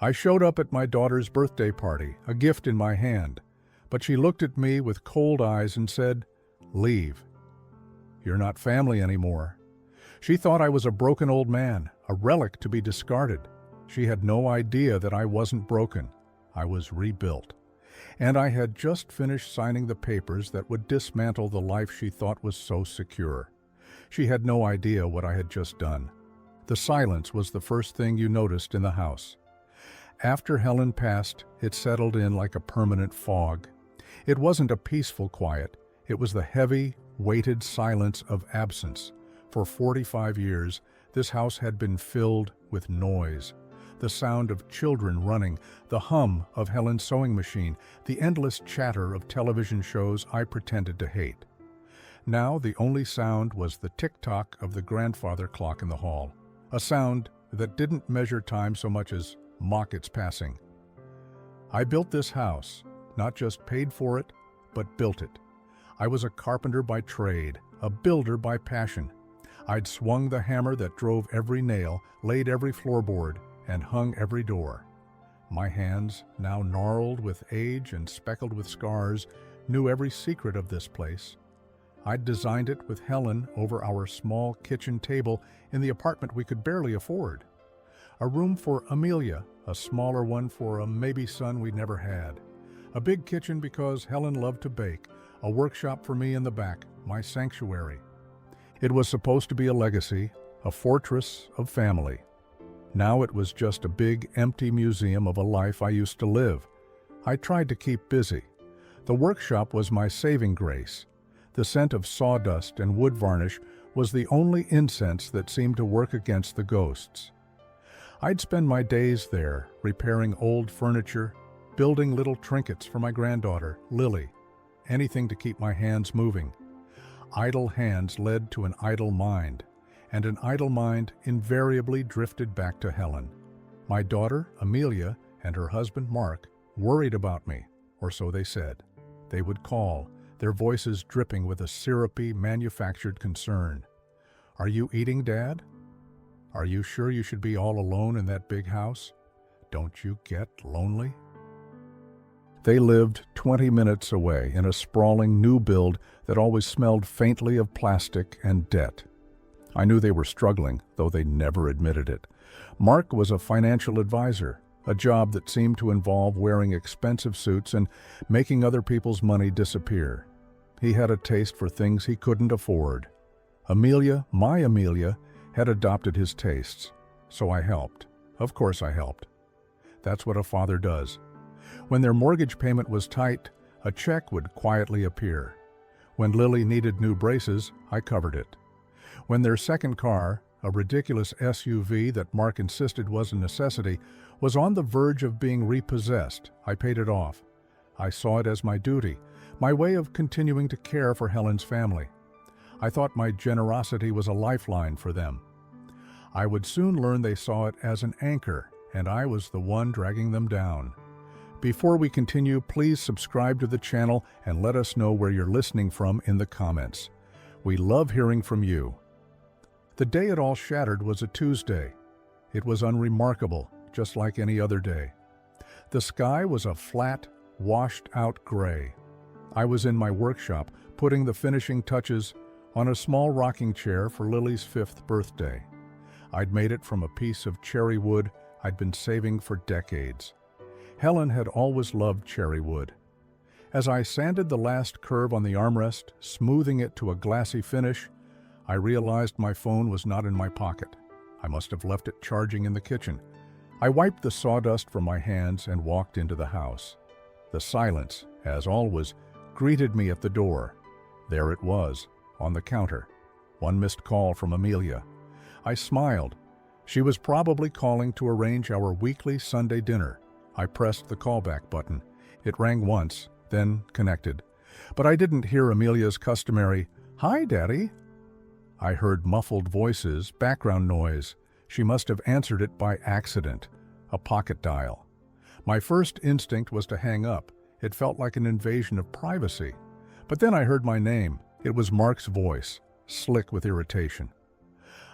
I showed up at my daughter's birthday party, a gift in my hand, but she looked at me with cold eyes and said, "Leave. You're not family anymore." She thought I was a broken old man, a relic to be discarded. She had no idea that I wasn't broken. I was rebuilt. And I had just finished signing the papers that would dismantle the life she thought was so secure. She had no idea what I had just done. The silence was the first thing you noticed in the house. After Helen passed, it settled in like a permanent fog. It wasn't a peaceful quiet. It was the heavy, weighted silence of absence. For 45 years, this house had been filled with noise. The sound of children running, the hum of Helen's sewing machine, the endless chatter of television shows I pretended to hate. Now the only sound was the tick-tock of the grandfather clock in the hall, a sound that didn't measure time so much as mock its passing. I built this house, not just paid for it, but built it. I was a carpenter by trade, a builder by passion. I'd swung the hammer that drove every nail, laid every floorboard, and hung every door. My hands, now gnarled with age and speckled with scars, knew every secret of this place. I'd designed it with Helen over our small kitchen table in the apartment we could barely afford. A room for Amelia, a smaller one for a maybe son we never had. A big kitchen because Helen loved to bake, a workshop for me in the back, my sanctuary. It was supposed to be a legacy, a fortress of family. Now it was just a big, empty museum of a life I used to live. I tried to keep busy. The workshop was my saving grace. The scent of sawdust and wood varnish was the only incense that seemed to work against the ghosts. I'd spend my days there, repairing old furniture, building little trinkets for my granddaughter, Lily, anything to keep my hands moving. Idle hands led to an idle mind, and an idle mind invariably drifted back to Helen. My daughter, Amelia, and her husband, Mark, worried about me, or so they said. They would call, their voices dripping with a syrupy, manufactured concern. "Are you eating, Dad? Are you sure you should be all alone in that big house? Don't you get lonely?" They lived 20 minutes away in a sprawling new build that always smelled faintly of plastic and debt. I knew they were struggling, though they never admitted it. Mark was a financial advisor, a job that seemed to involve wearing expensive suits and making other people's money disappear. He had a taste for things he couldn't afford. Amelia, my Amelia, had adopted his tastes, so I helped. Of course I helped. That's what a father does. When their mortgage payment was tight, a check would quietly appear. When Lily needed new braces, I covered it. When their second car, a ridiculous SUV that Mark insisted was a necessity, was on the verge of being repossessed, I paid it off. I saw it as my duty, my way of continuing to care for Helen's family. I thought my generosity was a lifeline for them. I would soon learn they saw it as an anchor, and I was the one dragging them down. Before we continue, please subscribe to the channel and let us know where you're listening from in the comments. We love hearing from you. The day it all shattered was a Tuesday. It was unremarkable, just like any other day. The sky was a flat, washed-out gray. I was in my workshop, putting the finishing touches on a small rocking chair for Lily's 5th birthday. I'd made it from a piece of cherry wood I'd been saving for decades. Helen had always loved cherry wood. As I sanded the last curve on the armrest, smoothing it to a glassy finish, I realized my phone was not in my pocket. I must have left it charging in the kitchen. I wiped the sawdust from my hands and walked into the house. The silence, as always, greeted me at the door. There it was, on the counter. One missed call from Amelia. I smiled. She was probably calling to arrange our weekly Sunday dinner. I pressed the callback button. It rang once, then connected. But I didn't hear Amelia's customary, "Hi, Daddy." I heard muffled voices, background noise. She must have answered it by accident, a pocket dial. My first instinct was to hang up. It felt like an invasion of privacy. But then I heard my name. It was Mark's voice, slick with irritation.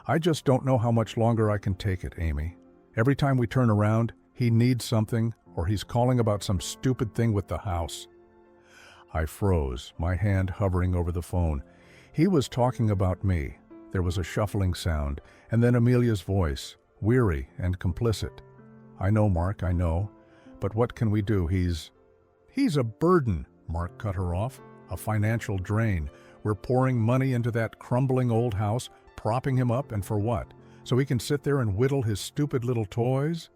"I just don't know how much longer I can take it, Amy. Every time we turn around, He needs something, or he's calling about some stupid thing with the house. I froze, my hand hovering over the phone. He was talking about me. There was a shuffling sound, and then Amelia's voice, weary and complicit. I know, Mark, I know. But what can we do? He's a burden, Mark cut her off. A financial drain. We're pouring money into that crumbling old house, propping him up, and for what? So he can sit there and whittle his stupid little toys?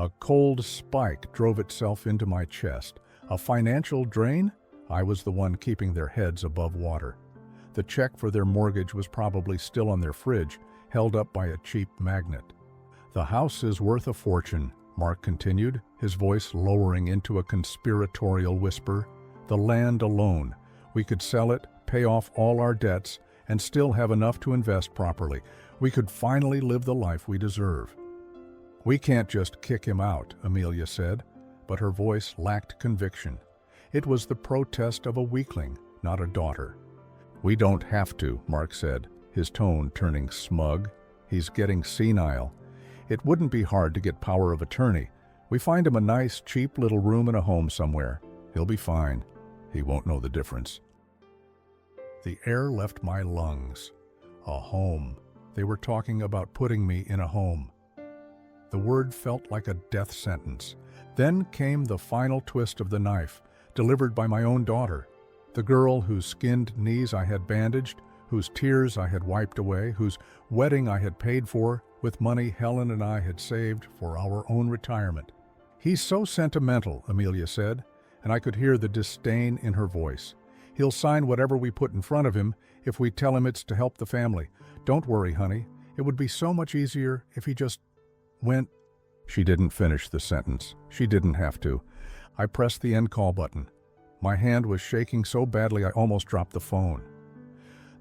A cold spike drove itself into my chest. A financial drain? I was the one keeping their heads above water. The check for their mortgage was probably still on their fridge, held up by a cheap magnet. The house is worth a fortune, Mark continued, his voice lowering into a conspiratorial whisper. The land alone. We could sell it, pay off all our debts, and still have enough to invest properly. We could finally live the life we deserve. We can't just kick him out, Amelia said, but her voice lacked conviction. It was the protest of a weakling, not a daughter. We don't have to, Mark said, his tone turning smug. He's getting senile. It wouldn't be hard to get power of attorney. We find him a nice, cheap little room in a home somewhere. He'll be fine. He won't know the difference. The air left my lungs. A home. They were talking about putting me in a home. The word felt like a death sentence. Then came the final twist of the knife, delivered by my own daughter, the girl whose skinned knees I had bandaged, whose tears I had wiped away, whose wedding I had paid for with money Helen and I had saved for our own retirement. He's so sentimental, Amelia said, and I could hear the disdain in her voice. He'll sign whatever we put in front of him if we tell him it's to help the family. Don't worry, honey. It would be so much easier if he just went. She didn't finish the sentence. She didn't have to. I pressed the end call button. My hand was shaking so badly I almost dropped the phone.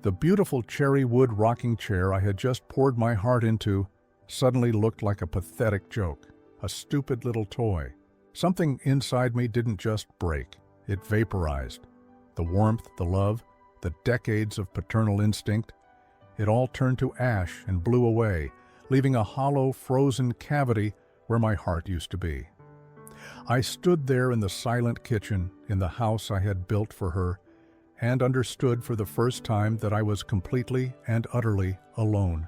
The beautiful cherry wood rocking chair I had just poured my heart into suddenly looked like a pathetic joke, a stupid little toy. Something inside me didn't just break, it vaporized. The warmth, the love, the decades of paternal instinct, it all turned to ash and blew away, leaving a hollow, frozen cavity where my heart used to be. I stood there in the silent kitchen, in the house I had built for her, and understood for the first time that I was completely and utterly alone.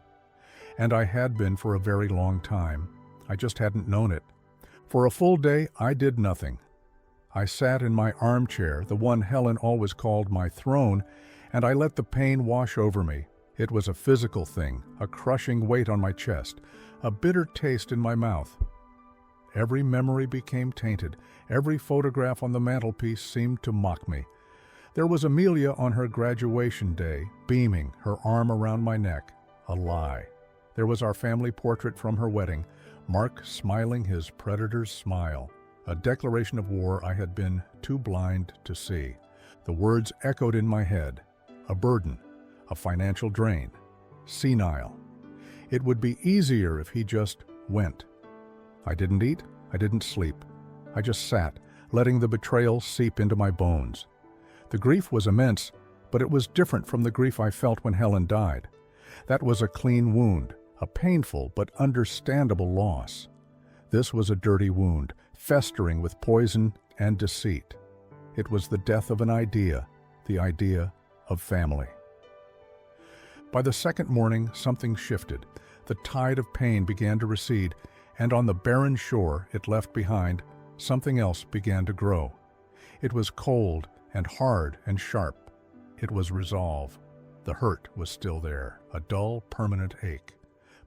And I had been for a very long time. I just hadn't known it. For a full day, I did nothing. I sat in my armchair, the one Helen always called my throne, and I let the pain wash over me. It was a physical thing, a crushing weight on my chest, a bitter taste in my mouth. Every memory became tainted. Every photograph on the mantelpiece seemed to mock me. There was Amelia on her graduation day, beaming, her arm around my neck. A lie. There was our family portrait from her wedding, Mark smiling his predator's smile, a declaration of war I had been too blind to see. The words echoed in my head. A burden, a financial drain, senile. It would be easier if he just went. I didn't eat, I didn't sleep. I just sat, letting the betrayal seep into my bones. The grief was immense, but it was different from the grief I felt when Helen died. That was a clean wound, a painful but understandable loss. This was a dirty wound, festering with poison and deceit. It was the death of an idea, the idea of family. By the second morning, something shifted. The tide of pain began to recede, and on the barren shore it left behind, something else began to grow. It was cold and hard and sharp. It was resolve. The hurt was still there, a dull, permanent ache.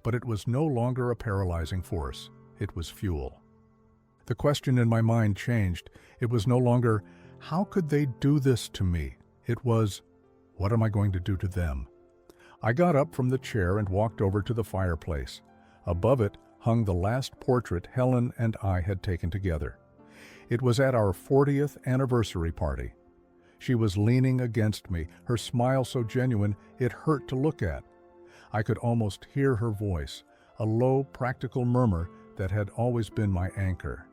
But it was no longer a paralyzing force. It was fuel. The question in my mind changed. It was no longer, how could they do this to me? It was, what am I going to do to them? I got up from the chair and walked over to the fireplace. Above it hung the last portrait Helen and I had taken together. It was at our 40th anniversary party. She was leaning against me, her smile so genuine it hurt to look at. I could almost hear her voice, a low, practical murmur that had always been my anchor.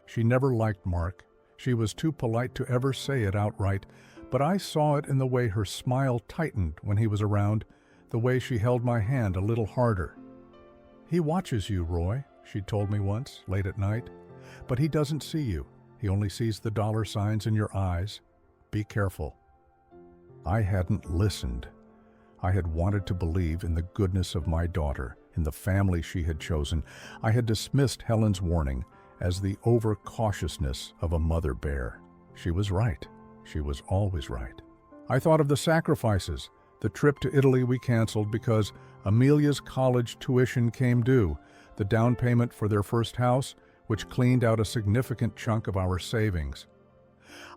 She never liked Mark. She was too polite to ever say it outright, but I saw it in the way her smile tightened when he was around, the way she held my hand a little harder. "He watches you, Roy," she told me once, late at night. But he doesn't see you. He only sees the dollar signs in your eyes. Be careful. I hadn't listened. I had wanted to believe in the goodness of my daughter, in the family she had chosen. I had dismissed Helen's warning as the overcautiousness of a mother bear. She was right. She was always right. I thought of the sacrifices, the trip to Italy we canceled because Amelia's college tuition came due, the down payment for their first house, which cleaned out a significant chunk of our savings.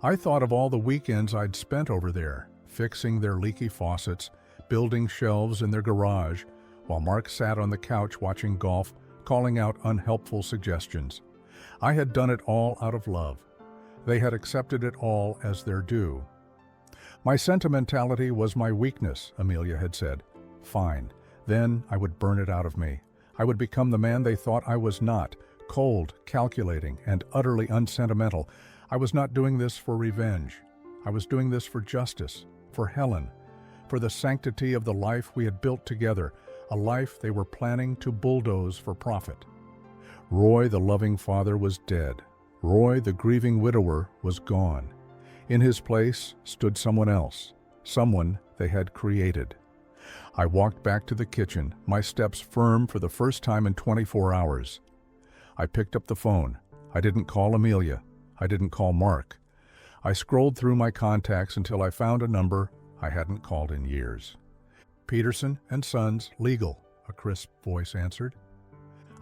I thought of all the weekends I'd spent over there, fixing their leaky faucets, building shelves in their garage, while Mark sat on the couch watching golf, calling out unhelpful suggestions. I had done it all out of love. They had accepted it all as their due. My sentimentality was my weakness, Amelia had said. Fine. Then I would burn it out of me. I would become the man they thought I was not, cold, calculating, and utterly unsentimental. I was not doing this for revenge. I was doing this for justice, for Helen, for the sanctity of the life we had built together, a life they were planning to bulldoze for profit. Roy, the loving father, was dead. Roy, the grieving widower, was gone. In his place stood someone else, someone they had created. I walked back to the kitchen, my steps firm for the first time in 24 hours. I picked up the phone. I didn't call Amelia. I didn't call Mark. I scrolled through my contacts until I found a number I hadn't called in years. Peterson and Sons, Legal, a crisp voice answered.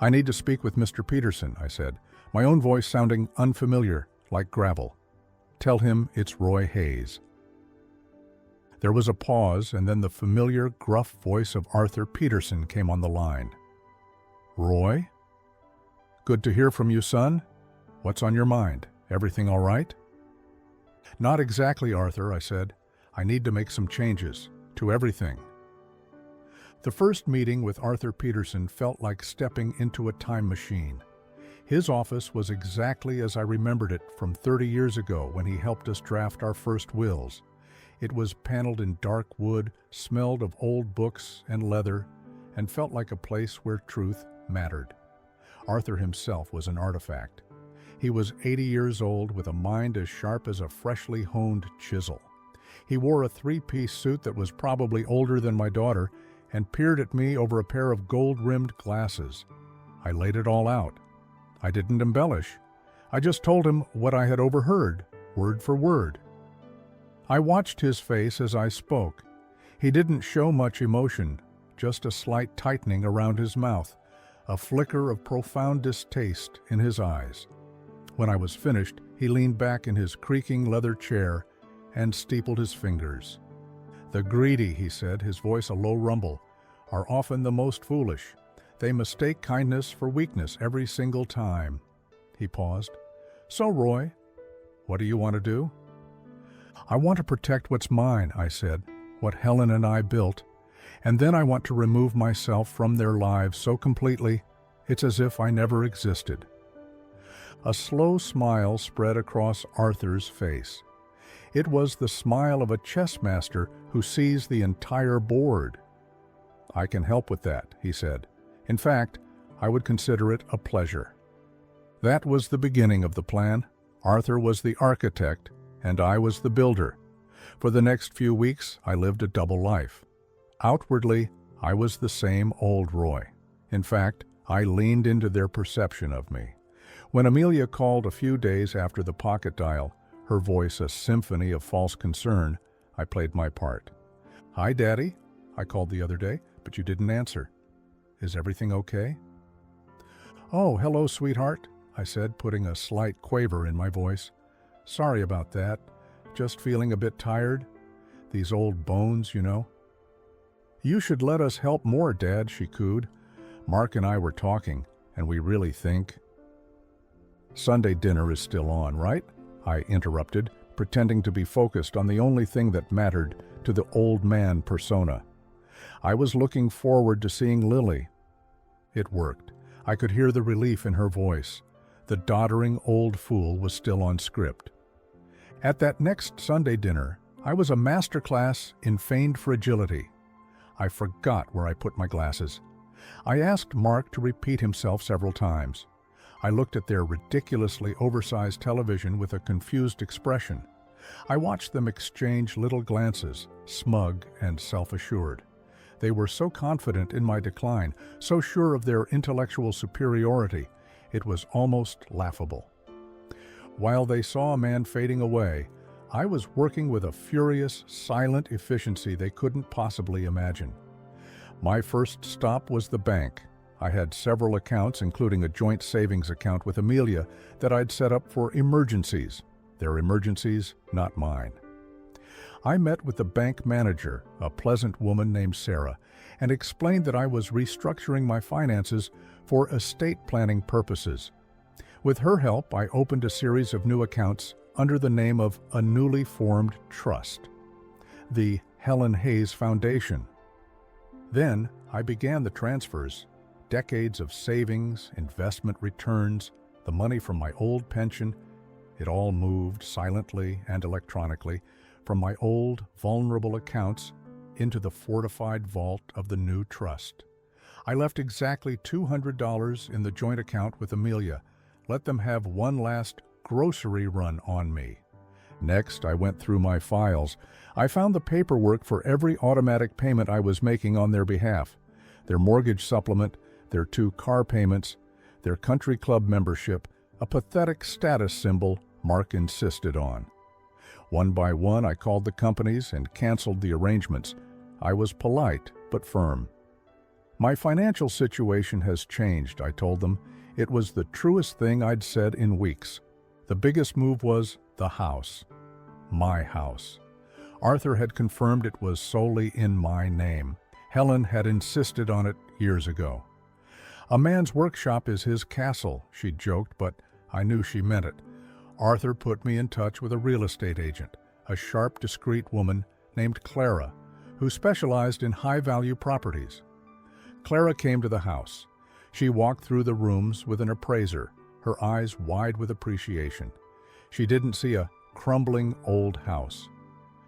I need to speak with Mr. Peterson, I said, my own voice sounding unfamiliar, like gravel. Tell him it's Roy Hayes. There was a pause, and then the familiar, gruff voice of Arthur Peterson came on the line. Roy? Good to hear from you, son. What's on your mind? Everything all right? Not exactly, Arthur, I said. I need to make some changes to everything. The first meeting with Arthur Peterson felt like stepping into a time machine. His office was exactly as I remembered it from 30 years ago when he helped us draft our first wills. It was paneled in dark wood, smelled of old books and leather, and felt like a place where truth mattered. Arthur himself was an artifact. He was 80 years old with a mind as sharp as a freshly honed chisel. He wore a three-piece suit that was probably older than my daughter and peered at me over a pair of gold-rimmed glasses. I laid it all out. I didn't embellish. I just told him what I had overheard, word for word. I watched his face as I spoke. He didn't show much emotion, just a slight tightening around his mouth, a flicker of profound distaste in his eyes. When I was finished, he leaned back in his creaking leather chair and steepled his fingers. The greedy, he said, his voice a low rumble, are often the most foolish. They mistake kindness for weakness every single time. He paused. So, Roy, what do you want to do? I want to protect what's mine, I said, what Helen and I built, and then I want to remove myself from their lives so completely it's as if I never existed. A slow smile spread across Arthur's face. It was the smile of a chess master who sees the entire board. I can help with that, he said. In fact, I would consider it a pleasure. That was the beginning of the plan. Arthur was the architect, and I was the builder. For the next few weeks, I lived a double life. Outwardly, I was the same old Roy. In fact, I leaned into their perception of me. When Amelia called a few days after the pocket dial, her voice a symphony of false concern, I played my part. Hi, Daddy, I called the other day, but you didn't answer. Is everything okay? Oh, hello, sweetheart, I said, putting a slight quaver in my voice. Sorry about that. Just feeling a bit tired. These old bones, you know. You should let us help more, Dad, she cooed. Mark and I were talking, and we really think... Sunday dinner is still on, right? I interrupted, pretending to be focused on the only thing that mattered to the old man persona. I was looking forward to seeing Lily. It worked. I could hear the relief in her voice. The doddering old fool was still on script. At that next Sunday dinner, I was a masterclass in feigned fragility. I forgot where I put my glasses. I asked Mark to repeat himself several times. I looked at their ridiculously oversized television with a confused expression. I watched them exchange little glances, smug and self-assured. They were so confident in my decline, so sure of their intellectual superiority, it was almost laughable. While they saw a man fading away, I was working with a furious, silent efficiency they couldn't possibly imagine. My first stop was the bank. I had several accounts, including a joint savings account with Amelia, that I'd set up for emergencies. Their emergencies, not mine. I met with the bank manager, a pleasant woman named Sarah, and explained that I was restructuring my finances for estate planning purposes. With her help, I opened a series of new accounts under the name of a newly formed trust, the Helen Hayes Foundation. Then I began the transfers, decades of savings, investment returns, the money from my old pension. It all moved silently and electronically from my old, vulnerable accounts into the fortified vault of the new trust. I left exactly $200 in the joint account with Amelia, let them have one last grocery run on me. Next, I went through my files. I found the paperwork for every automatic payment I was making on their behalf, their mortgage supplement, their 2 car payments, their country club membership, a pathetic status symbol Mark insisted on. One by one, I called the companies and canceled the arrangements. I was polite but firm. My financial situation has changed, I told them. It was the truest thing I'd said in weeks. The biggest move was the house. My house. Arthur had confirmed it was solely in my name. Helen had insisted on it years ago. A man's workshop is his castle, she joked, but I knew she meant it. Arthur put me in touch with a real estate agent, a sharp, discreet woman named Clara, who specialized in high-value properties. Clara came to the house. She walked through the rooms with an appraiser, her eyes wide with appreciation. She didn't see a crumbling old house.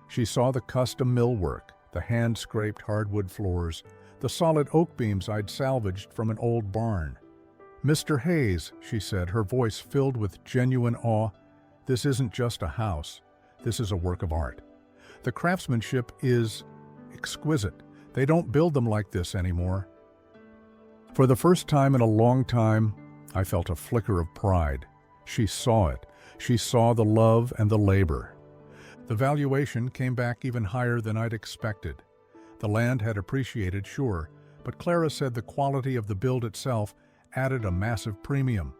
She saw the custom millwork, the hand-scraped hardwood floors, the solid oak beams I'd salvaged from an old barn. "Mr. Hayes," she said, her voice filled with genuine awe, "this isn't just a house. This is a work of art. The craftsmanship is exquisite. They don't build them like this anymore." For the first time in a long time, I felt a flicker of pride. She saw it. She saw the love and the labor. The valuation came back even higher than I'd expected. The land had appreciated, sure, but Clara said the quality of the build itself added a massive premium.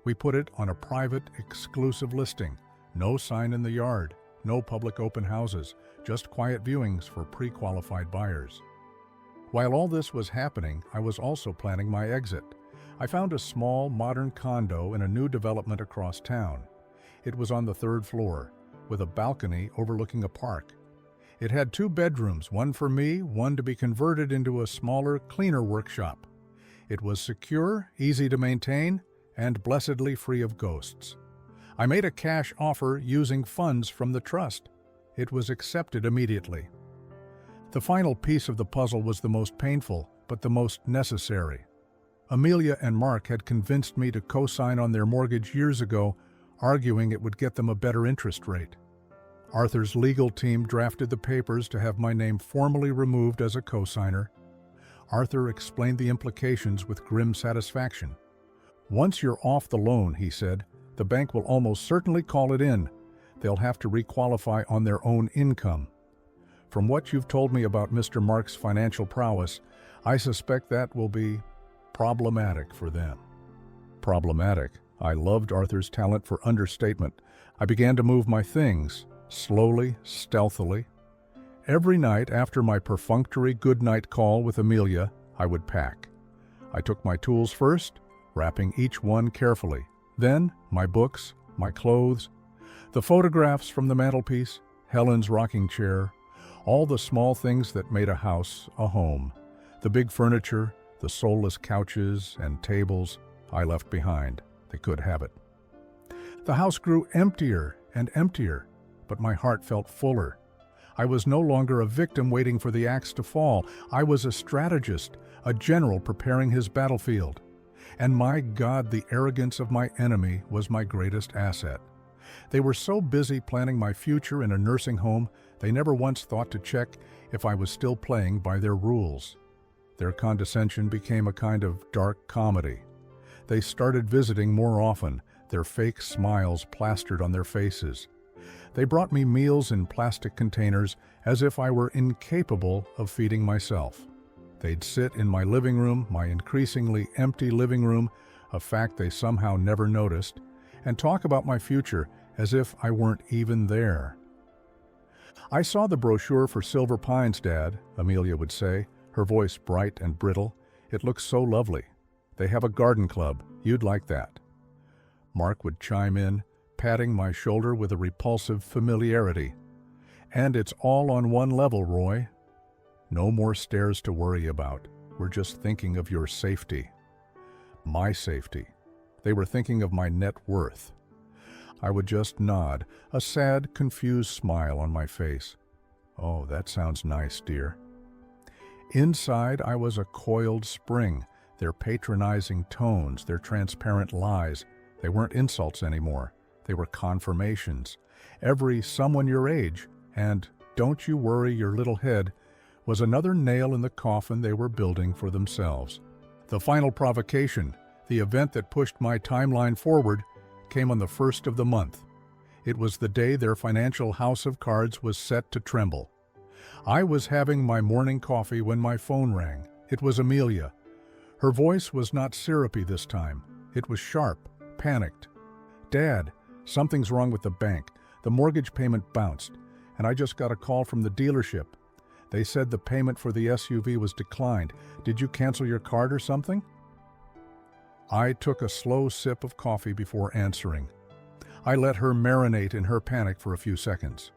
We put it on a private, exclusive listing. No sign in the yard, no public open houses, just quiet viewings for pre-qualified buyers. While all this was happening, I was also planning my exit. I found a small, modern condo in a new development across town. It was on the 3rd floor, with a balcony overlooking a park. It had 2 bedrooms, one for me, one to be converted into a smaller, cleaner workshop. It was secure, easy to maintain, and blessedly free of ghosts. I made a cash offer using funds from the trust. It was accepted immediately. The final piece of the puzzle was the most painful, but the most necessary. Amelia and Mark had convinced me to co-sign on their mortgage years ago, arguing it would get them a better interest rate. Arthur's legal team drafted the papers to have my name formally removed as a co-signer. Arthur explained the implications with grim satisfaction. "Once you're off the loan," he said, "the bank will almost certainly call it in. They'll have to requalify on their own income. From what you've told me about Mr. Mark's financial prowess, I suspect that will be problematic for them." Problematic. I loved Arthur's talent for understatement. I began to move my things, slowly, stealthily. Every night after my perfunctory good-night call with Amelia, I would pack. I took my tools first, wrapping each one carefully. Then my books, my clothes, the photographs from the mantelpiece, Helen's rocking chair, all the small things that made a house a home. The big furniture, the soulless couches and tables, I left behind. They could have it. The house grew emptier and emptier, but my heart felt fuller. I was no longer a victim waiting for the axe to fall. I was a strategist, a general preparing his battlefield. And my God, the arrogance of my enemy was my greatest asset. They were so busy planning my future in a nursing home, they never once thought to check if I was still playing by their rules. Their condescension became a kind of dark comedy. They started visiting more often, their fake smiles plastered on their faces. They brought me meals in plastic containers as if I were incapable of feeding myself. They'd sit in my living room, my increasingly empty living room, a fact they somehow never noticed, and talk about my future as if I weren't even there. "I saw the brochure for Silver Pines, Dad," Amelia would say, her voice bright and brittle. "It looks so lovely. They have a garden club. You'd like that." Mark would chime in, patting my shoulder with a repulsive familiarity. "And it's all on one level, Roy. No more stairs to worry about. We're just thinking of your safety." My safety. They were thinking of my net worth. I would just nod, a sad, confused smile on my face. "Oh, that sounds nice, dear." Inside, I was a coiled spring. Their patronizing tones, their transparent lies, they weren't insults anymore. They were confirmations. Every "someone your age" and "don't you worry your little head" was another nail in the coffin they were building for themselves. The final provocation, the event that pushed my timeline forward, came on the 1st of the month. It was the day their financial house of cards was set to tremble. I was having my morning coffee when my phone rang. It was Amelia. Her voice was not syrupy this time. It was sharp, panicked. "Dad, something's wrong with the bank. The mortgage payment bounced, and I just got a call from the dealership. They said the payment for the SUV was declined. Did you cancel your card or something?" I took a slow sip of coffee before answering. I let her marinate in her panic for a few seconds.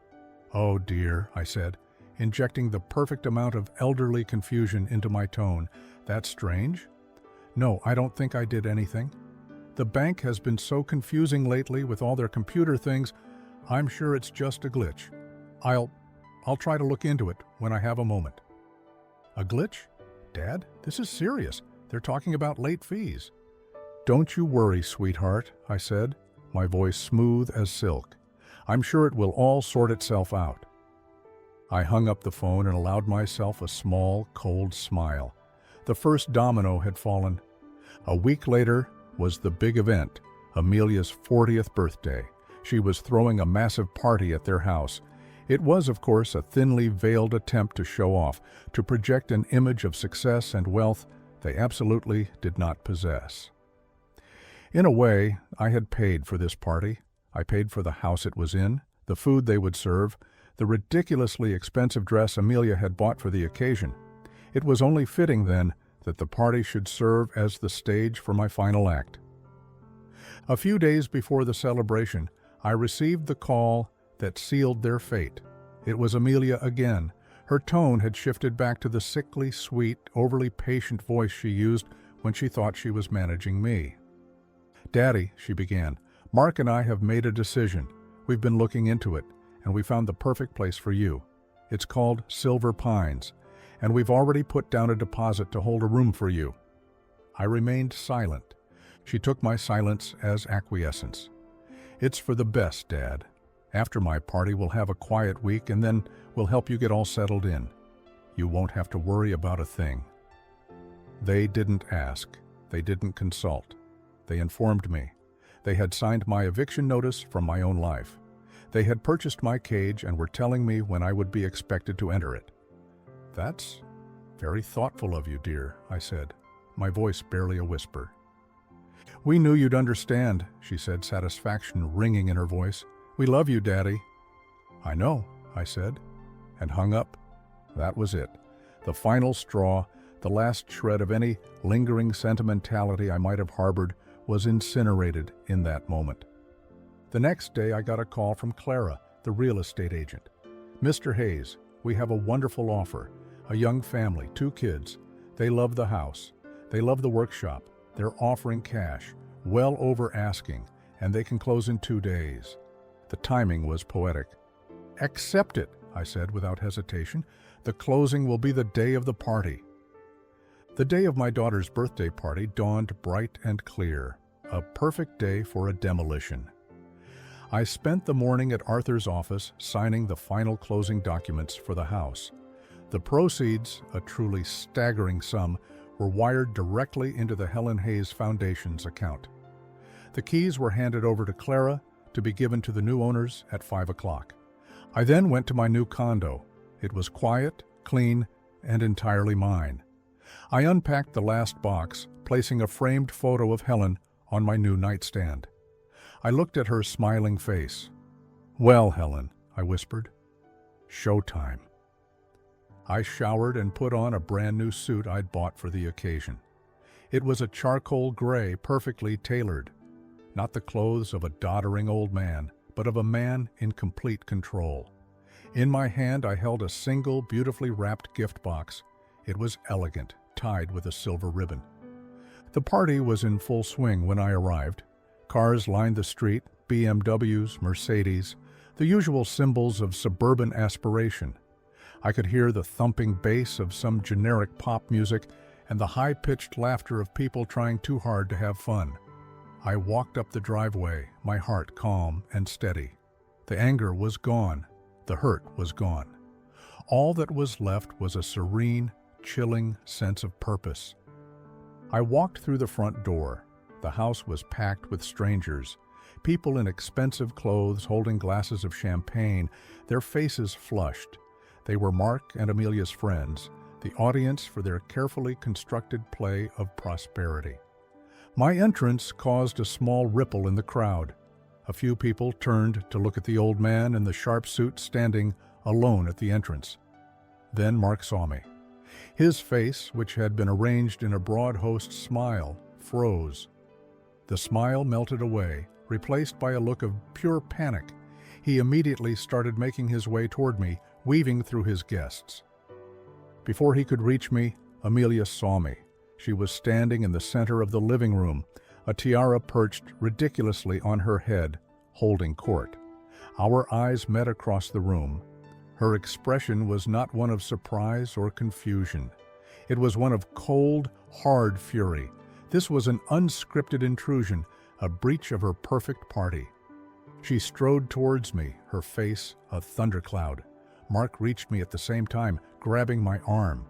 "Oh dear," I said, injecting the perfect amount of elderly confusion into my tone. "That's strange. No, I don't think I did anything. The bank has been so confusing lately with all their computer things. I'm sure it's just a glitch. I'll try to look into it when I have a moment." "A glitch? Dad, this is serious. They're talking about late fees." "Don't you worry, sweetheart," I said, my voice smooth as silk. "I'm sure it will all sort itself out." I hung up the phone and allowed myself a small, cold smile. The first domino had fallen. A week later was the big event, Amelia's 40th birthday. She was throwing a massive party at their house. It was, of course, a thinly veiled attempt to show off, to project an image of success and wealth they absolutely did not possess. In a way, I had paid for this party. I paid for the house it was in, the food they would serve, the ridiculously expensive dress Amelia had bought for the occasion. It was only fitting, then, that the party should serve as the stage for my final act. A few days before the celebration, I received the call that sealed their fate. It was Amelia again. Her tone had shifted back to the sickly, sweet, overly patient voice she used when she thought she was managing me. "Daddy," she began, "Mark and I have made a decision. We've been looking into it, and we found the perfect place for you. It's called Silver Pines, and we've already put down a deposit to hold a room for you." I remained silent. She took my silence as acquiescence. "It's for the best, Dad. After my party, we'll have a quiet week, and then we'll help you get all settled in. You won't have to worry about a thing." They didn't ask. They didn't consult. They informed me. They had signed my eviction notice from my own life. They had purchased my cage and were telling me when I would be expected to enter it. "That's very thoughtful of you, dear," I said, my voice barely a whisper. "We knew you'd understand," she said, satisfaction ringing in her voice. "We love you, Daddy." "I know," I said, and hung up. That was it. The final straw, the last shred of any lingering sentimentality I might have harbored, was incinerated in that moment. The next day I got a call from Clara, the real estate agent. "Mr. Hayes, we have a wonderful offer. A young family, 2 kids. They love the house. They love the workshop. They're offering cash, well over asking, and they can close in 2 days." The timing was poetic. "Accept it," I said without hesitation. "The closing will be the day of the party." The day of my daughter's birthday party dawned bright and clear, a perfect day for a demolition. I spent the morning at Arthur's office signing the final closing documents for the house. The proceeds, a truly staggering sum, were wired directly into the Helen Hayes Foundation's account. The keys were handed over to Clara to be given to the new owners at 5 o'clock. I then went to my new condo. It was quiet, clean, and entirely mine. I unpacked the last box, placing a framed photo of Helen on my new nightstand. I looked at her smiling face. "Well, Helen," I whispered, "showtime." I showered and put on a brand new suit I'd bought for the occasion. It was a charcoal gray, perfectly tailored. Not the clothes of a doddering old man, but of a man in complete control. In my hand I held a single, beautifully wrapped gift box. It was elegant, tied with a silver ribbon. The party was in full swing when I arrived. Cars lined the street, BMWs, Mercedes, the usual symbols of suburban aspiration. I could hear the thumping bass of some generic pop music and the high-pitched laughter of people trying too hard to have fun. I walked up the driveway, my heart calm and steady. The anger was gone. The hurt was gone. All that was left was a serene, chilling sense of purpose. I walked through the front door. The house was packed with strangers, people in expensive clothes holding glasses of champagne, their faces flushed. They were Mark and Amelia's friends, the audience for their carefully constructed play of prosperity. My entrance caused a small ripple in the crowd. A few people turned to look at the old man in the sharp suit standing alone at the entrance. Then Mark saw me. His face, which had been arranged in a broad host smile, froze. The smile melted away, replaced by a look of pure panic. He immediately started making his way toward me, weaving through his guests. Before he could reach me, Amelia saw me. She was standing in the center of the living room, a tiara perched ridiculously on her head, holding court. Our eyes met across the room. Her expression was not one of surprise or confusion. It was one of cold, hard fury. This was an unscripted intrusion, a breach of her perfect party. She strode towards me, her face a thundercloud. Mark reached me at the same time, grabbing my arm.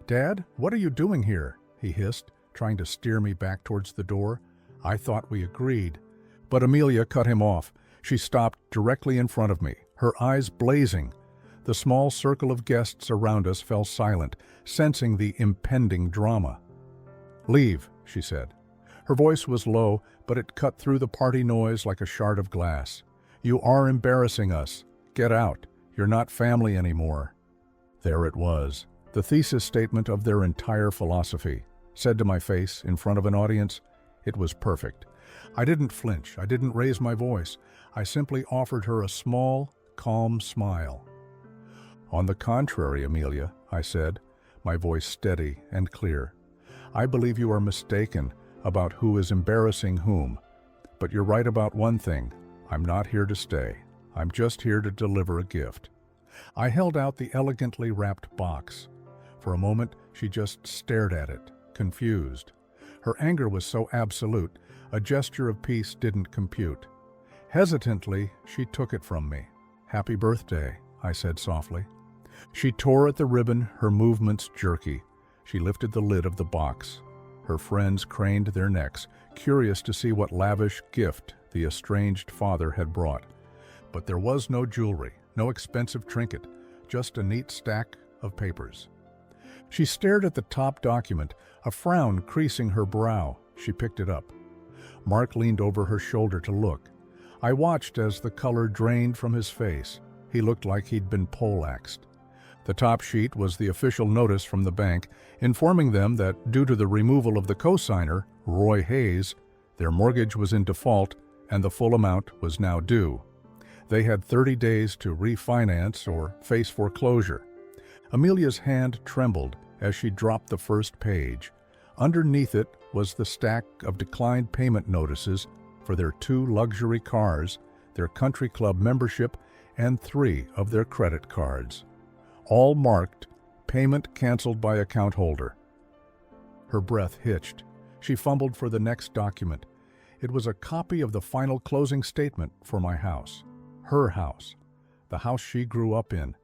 "Dad, what are you doing here?" he hissed, trying to steer me back towards the door. I thought we agreed. But Amelia cut him off. She stopped directly in front of me, her eyes blazing. The small circle of guests around us fell silent, sensing the impending drama. "Leave," she said. Her voice was low, but it cut through the party noise like a shard of glass. "You are embarrassing us. Get out. You're not family anymore." There it was, the thesis statement of their entire philosophy, said to my face in front of an audience. It was perfect. I didn't flinch. I didn't raise my voice. I simply offered her a small, calm smile. "On the contrary, Amelia," I said, my voice steady and clear. "I believe you are mistaken about who is embarrassing whom. But you're right about one thing. I'm not here to stay. I'm just here to deliver a gift." I held out the elegantly wrapped box. For a moment, she just stared at it, confused. Her anger was so absolute, a gesture of peace didn't compute. Hesitantly, she took it from me. "Happy birthday," I said softly. She tore at the ribbon, her movements jerky. She lifted the lid of the box. Her friends craned their necks, curious to see what lavish gift the estranged father had brought. But there was no jewelry, no expensive trinket, just a neat stack of papers. She stared at the top document, a frown creasing her brow. She picked it up. Mark leaned over her shoulder to look. I watched as the color drained from his face. He looked like he'd been poleaxed. The top sheet was the official notice from the bank, informing them that due to the removal of the cosigner, Roy Hayes, their mortgage was in default and the full amount was now due. They had 30 days to refinance or face foreclosure. Amelia's hand trembled as she dropped the first page. Underneath it was the stack of declined payment notices for their 2 luxury cars, their country club membership, and 3 of their credit cards, all marked "Payment canceled by account holder." Her breath hitched. She fumbled for the next document. It was a copy of the final closing statement for my house. Her house. The house she grew up in.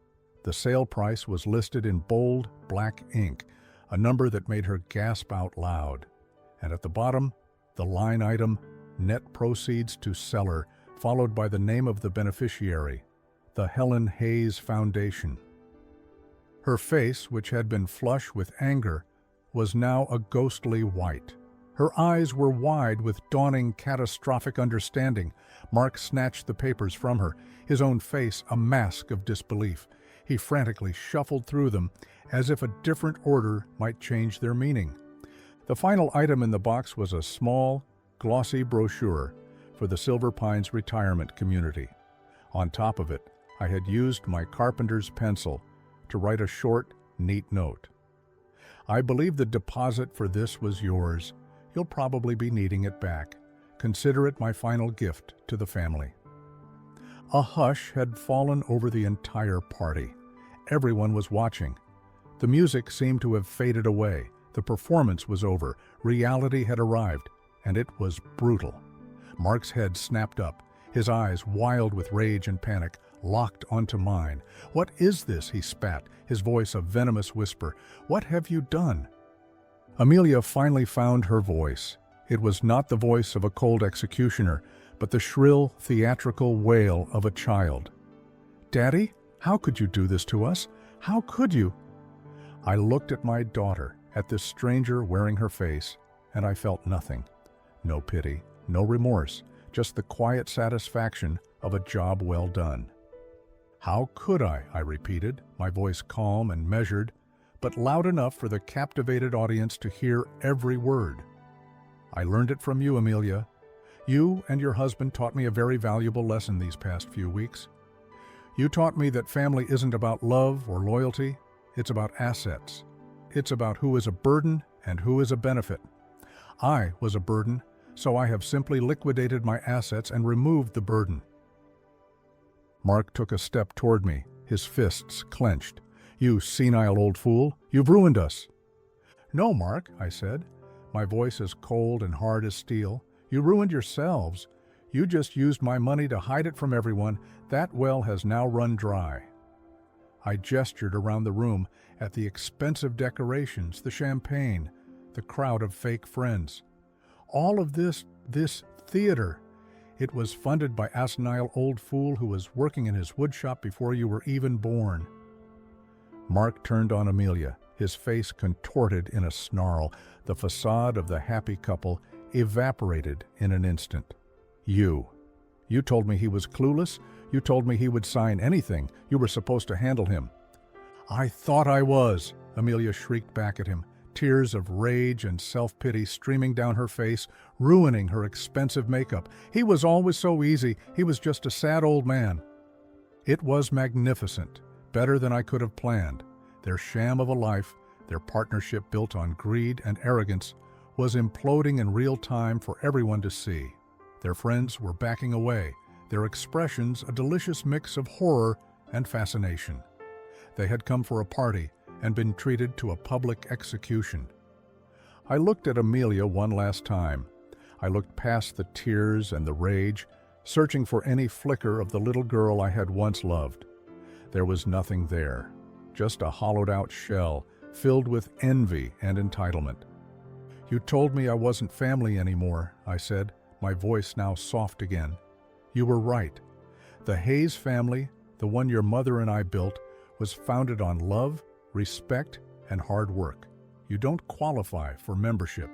The sale price was listed in bold, black ink, a number that made her gasp out loud. And at the bottom, the line item, "Net proceeds to seller," followed by the name of the beneficiary, the Helen Hayes Foundation. Her face, which had been flush with anger, was now a ghostly white. Her eyes were wide with dawning catastrophic understanding. Mark snatched the papers from her, his own face a mask of disbelief. He frantically shuffled through them, as if a different order might change their meaning. The final item in the box was a small, glossy brochure for the Silver Pines retirement community. On top of it, I had used my carpenter's pencil to write a short, neat note. "I believe the deposit for this was yours. You'll probably be needing it back. Consider it my final gift to the family." A hush had fallen over the entire party. Everyone was watching. The music seemed to have faded away. The performance was over. Reality had arrived, and it was brutal. Mark's head snapped up, his eyes, wild with rage and panic, locked onto mine. "What is this?" he spat, his voice a venomous whisper. "What have you done?" Amelia finally found her voice. It was not the voice of a cold executioner, but the shrill, theatrical wail of a child. "Daddy, how could you do this to us? How could you?" I looked at my daughter, at this stranger wearing her face, and I felt nothing. No pity, no remorse, just the quiet satisfaction of a job well done. "How could I?" I repeated, my voice calm and measured, but loud enough for the captivated audience to hear every word. "I learned it from you, Amelia. You and your husband taught me a very valuable lesson these past few weeks. You taught me that family isn't about love or loyalty, it's about assets. It's about who is a burden and who is a benefit. I was a burden, so I have simply liquidated my assets and removed the burden." Mark took a step toward me, his fists clenched. "You senile old fool, you've ruined us." "No, Mark," I said, my voice as cold and hard as steel. "You ruined yourselves. You just used my money to hide it from everyone. That well has now run dry." I gestured around the room at the expensive decorations, the champagne, the crowd of fake friends. "All of this theater, it was funded by a senile old fool who was working in his woodshop before you were even born." Mark turned on Amelia, his face contorted in a snarl. The facade of the happy couple evaporated in an instant. You told me he was clueless. You told me he would sign anything. You were supposed to handle him." "I thought I was," Amelia shrieked back at him, tears of rage and self-pity streaming down her face, ruining her expensive makeup. "He was always so easy. He was just a sad old man." It was magnificent, better than I could have planned. Their sham of a life, their partnership built on greed and arrogance, was imploding in real time for everyone to see. Their friends were backing away, their expressions a delicious mix of horror and fascination. They had come for a party and been treated to a public execution. I looked at Amelia one last time. I looked past the tears and the rage, searching for any flicker of the little girl I had once loved. There was nothing there, just a hollowed-out shell filled with envy and entitlement. "You told me I wasn't family anymore," I said, my voice now soft again. "You were right. The Hayes family, the one your mother and I built, was founded on love, respect, and hard work. You don't qualify for membership."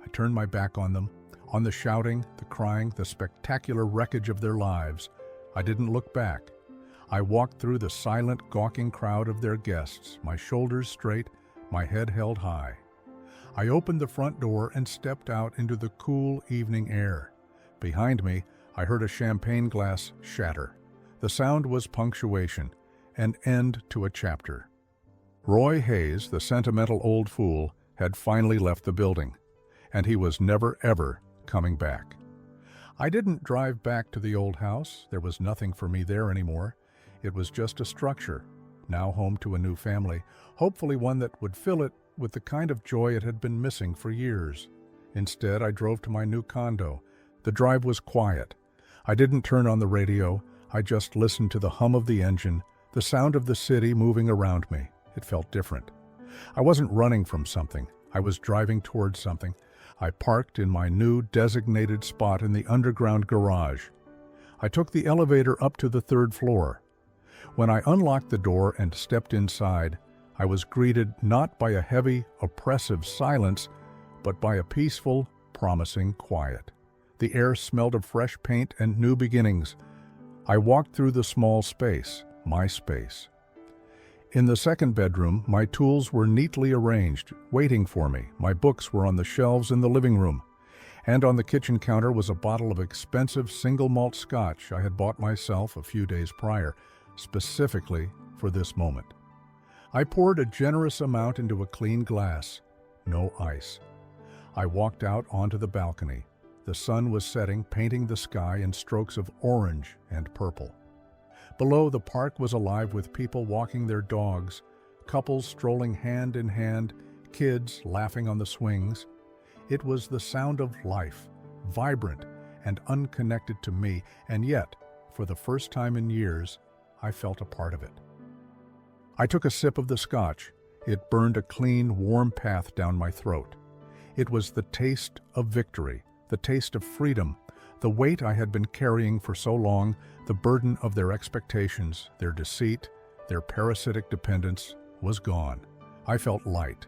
I turned my back on them, on the shouting, the crying, the spectacular wreckage of their lives. I didn't look back. I walked through the silent, gawking crowd of their guests, my shoulders straight, my head held high. I opened the front door and stepped out into the cool evening air. Behind me, I heard a champagne glass shatter. The sound was punctuation, an end to a chapter. Roy Hayes, the sentimental old fool, had finally left the building, and he was never, ever coming back. I didn't drive back to the old house. There was nothing for me there anymore. It was just a structure, now home to a new family, hopefully one that would fill it with the kind of joy it had been missing for years. Instead, I drove to my new condo. The drive was quiet. I didn't turn on the radio. I just listened to the hum of the engine, the sound of the city moving around me. It felt different. I wasn't running from something. I was driving towards something. I parked in my new designated spot in the underground garage. I took the elevator up to the third floor. When I unlocked the door and stepped inside, I was greeted not by a heavy, oppressive silence, but by a peaceful, promising quiet. The air smelled of fresh paint and new beginnings. I walked through the small space, my space. In the second bedroom, my tools were neatly arranged, waiting for me. My books were on the shelves in the living room, and on the kitchen counter was a bottle of expensive single malt scotch I had bought myself a few days prior, specifically for this moment. I poured a generous amount into a clean glass, no ice. I walked out onto the balcony. The sun was setting, painting the sky in strokes of orange and purple. Below, the park was alive with people walking their dogs, couples strolling hand in hand, kids laughing on the swings. It was the sound of life, vibrant and unconnected to me, and yet, for the first time in years, I felt a part of it. I took a sip of the scotch. It burned a clean, warm path down my throat. It was the taste of victory, the taste of freedom, the weight I had been carrying for so long, the burden of their expectations, their deceit, their parasitic dependence was gone. I felt light.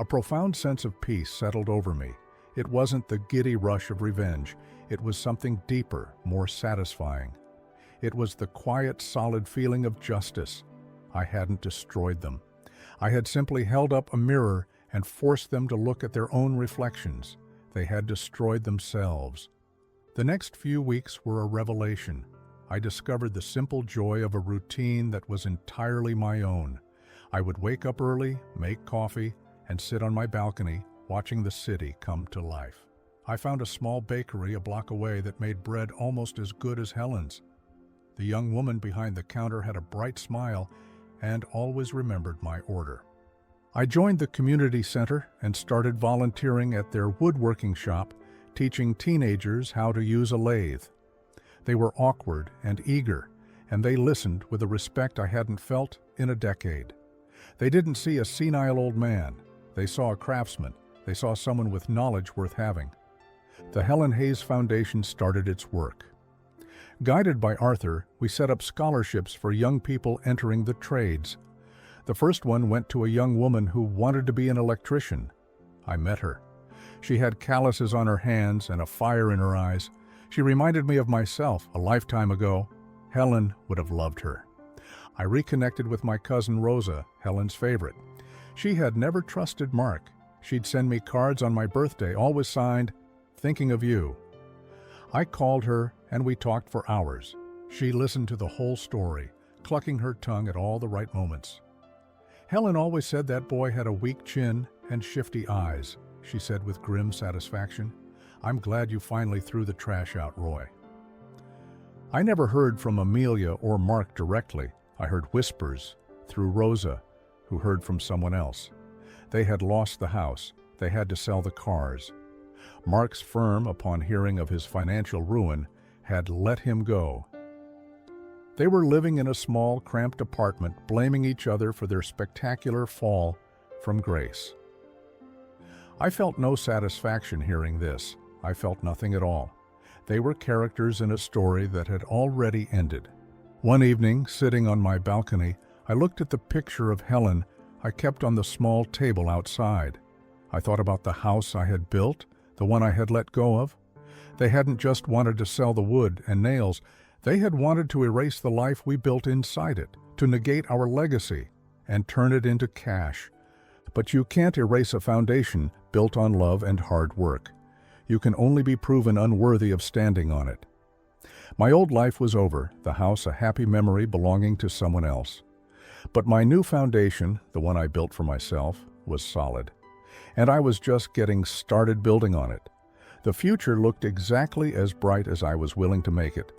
A profound sense of peace settled over me. It wasn't the giddy rush of revenge. It was something deeper, more satisfying. It was the quiet, solid feeling of justice. I hadn't destroyed them. I had simply held up a mirror and forced them to look at their own reflections. They had destroyed themselves. The next few weeks were a revelation. I discovered the simple joy of a routine that was entirely my own. I would wake up early, make coffee, and sit on my balcony, watching the city come to life. I found a small bakery a block away that made bread almost as good as Helen's. The young woman behind the counter had a bright smile and always remembered my order. I joined the community center and started volunteering at their woodworking shop, teaching teenagers how to use a lathe. They were awkward and eager, and they listened with a respect I hadn't felt in a decade. They didn't see a senile old man. They saw a craftsman. They saw someone with knowledge worth having. The Helen Hayes Foundation started its work. Guided by Arthur, we set up scholarships for young people entering the trades. The first one went to a young woman who wanted to be an electrician. I met her. She had calluses on her hands and a fire in her eyes. She reminded me of myself a lifetime ago. Helen would have loved her. I reconnected with my cousin Rosa, Helen's favorite. She had never trusted Mark. She'd send me cards on my birthday, always signed, "Thinking of you." I called her and we talked for hours. She listened to the whole story, clucking her tongue at all the right moments. Helen always said that boy had a weak chin and shifty eyes, she said with grim satisfaction. "I'm glad you finally threw the trash out, Roy." I never heard from Amelia or Mark directly. I heard whispers through Rosa, who heard from someone else. They had lost the house. They had to sell the cars. Mark's firm, upon hearing of his financial ruin, had let him go. They were living in a small, cramped apartment, blaming each other for their spectacular fall from grace. I felt no satisfaction hearing this. I felt nothing at all. They were characters in a story that had already ended. One evening, sitting on my balcony, I looked at the picture of Helen I kept on the small table outside. I thought about the house I had built, the one I had let go of. They hadn't just wanted to sell the wood and nails. They had wanted to erase the life we built inside it, to negate our legacy, and turn it into cash. But you can't erase a foundation built on love and hard work. You can only be proven unworthy of standing on it. My old life was over, the house a happy memory belonging to someone else. But my new foundation, the one I built for myself, was solid. And I was just getting started building on it. The future looked exactly as bright as I was willing to make it.